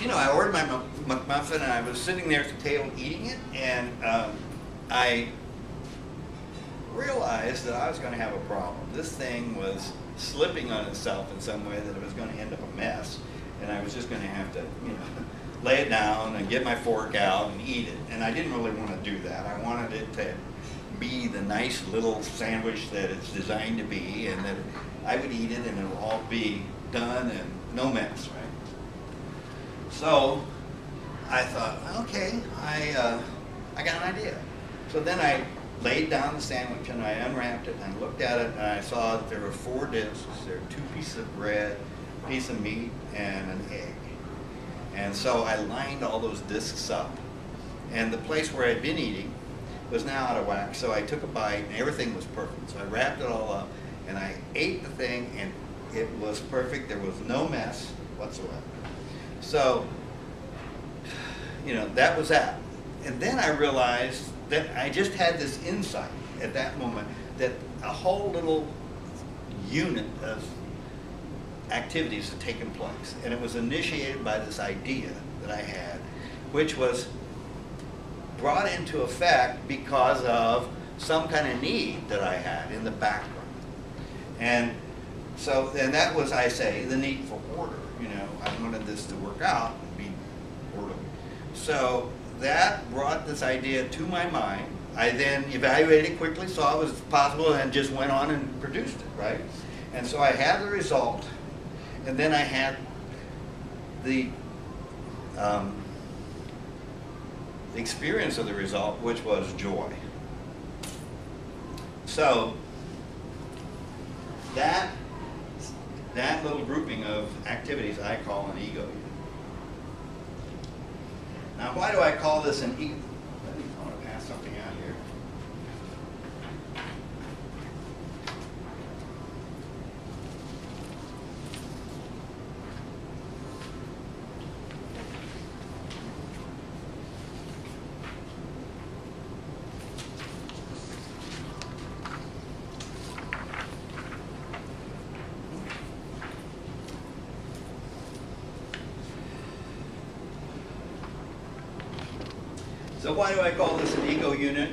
you know, I ordered my McMuffin, and I was sitting there at the table eating it, and I realized that I was going to have a problem. This thing was slipping on itself in some way that it was going to end up a mess, and I was just going to have to, you know, lay it down and get my fork out and eat it. And I didn't really want to do that. I wanted it to be the nice little sandwich that it's designed to be, and that I would eat it and it would all be done and no mess, right? So I thought, okay, I got an idea. So then I laid down the sandwich and I unwrapped it and I looked at it and I saw that there were 4 discs. There were 2 pieces of bread, a piece of meat, and an egg. And so I lined all those discs up. And the place where I'd been eating was now out of whack, so I took a bite and everything was perfect. So I wrapped it all up and I ate the thing and it was perfect. There was no mess whatsoever. So, you know, that was that. And then I realized that I just had this insight at that moment that a whole little unit of activities had taken place. And it was initiated by this idea that I had, which was brought into effect because of some kind of need that I had in the background. And so, and that was, I say, the need for order. You know, I wanted this to work out and be orderly. So that brought this idea to my mind. I then evaluated it quickly, saw it was possible, and just went on and produced it, right? And so I had the result, and then I had the experience of the result, which was joy. So that little grouping of activities I call an ego unit. Now, why do I call this an ego? I want to pass something out here. So why do I call this an ego unit?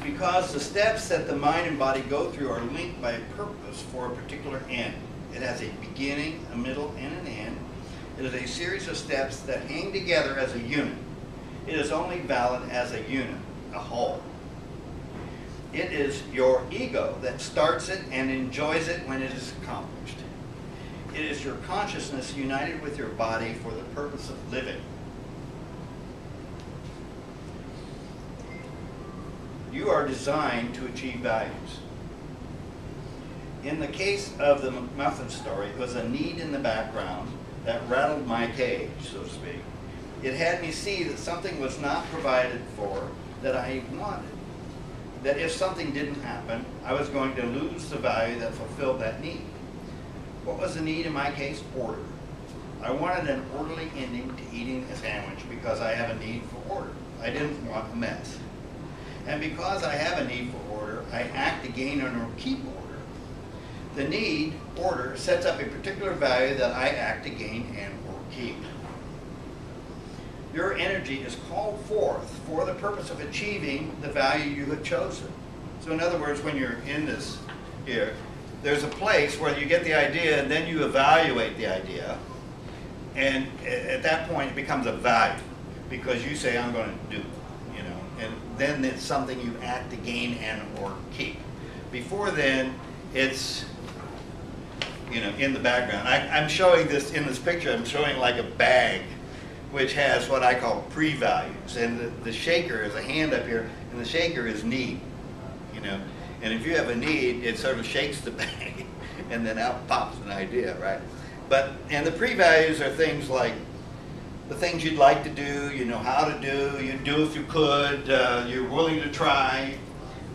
Because the steps that the mind and body go through are linked by a purpose for a particular end. It has a beginning, a middle, and an end. It is a series of steps that hang together as a unit. It is only valid as a unit, a whole. It is your ego that starts it and enjoys it when it is accomplished. It is your consciousness united with your body for the purpose of living. You are designed to achieve values. In the case of the McMuffin story, it was a need in the background that rattled my cage, so to speak. It had me see that something was not provided for that I wanted. That if something didn't happen, I was going to lose the value that fulfilled that need. What was the need in my case? Order. I wanted an orderly ending to eating a sandwich because I have a need for order. I didn't want a mess. And because I have a need for order, I act to gain or keep order. The need, order, sets up a particular value that I act to gain and or keep. Your energy is called forth for the purpose of achieving the value you have chosen. So in other words, when you're in this here, there's a place where you get the idea and then you evaluate the idea. And at that point it becomes a value because you say, I'm going to do it. And then it's something you act to gain and or keep. Before then, it's, you know, in the background. I'm showing this, in this picture, I'm showing like a bag which has what I call pre-values. And the shaker is a hand up here, and the shaker is need, you know. And if you have a need, it sort of shakes the bag, and then out pops an idea, right? And the pre-values are things like the things you'd like to do, you know how to do, you'd do if you could, you're willing to try,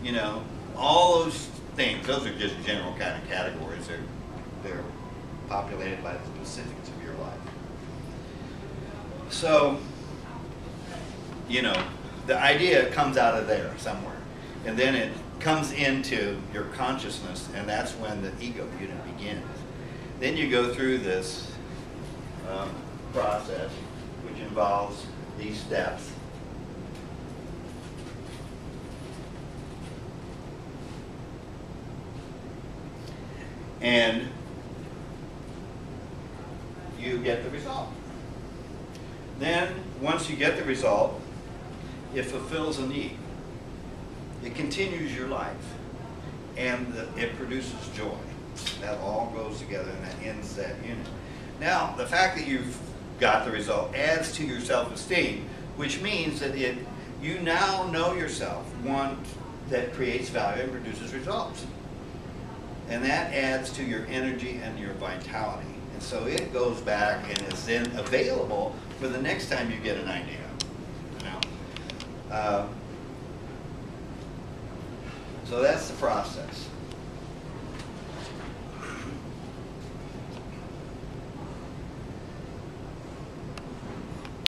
you know, all those things. Those are just general kind of categories. They're populated by the specifics of your life. So, you know, the idea comes out of there somewhere. And then it comes into your consciousness, and that's when the ego unit begins. Then you go through this process, which involves these steps. And you get the result. Then, once you get the result, it fulfills a need. It continues your life. And it produces joy. That all goes together and that ends that unit. Now, the fact that you've got the result adds to your self-esteem, which means that you now know yourself, one that creates value and produces results. And that adds to your energy and your vitality. And so it goes back and is then available for the next time you get an idea. You know? So that's the process.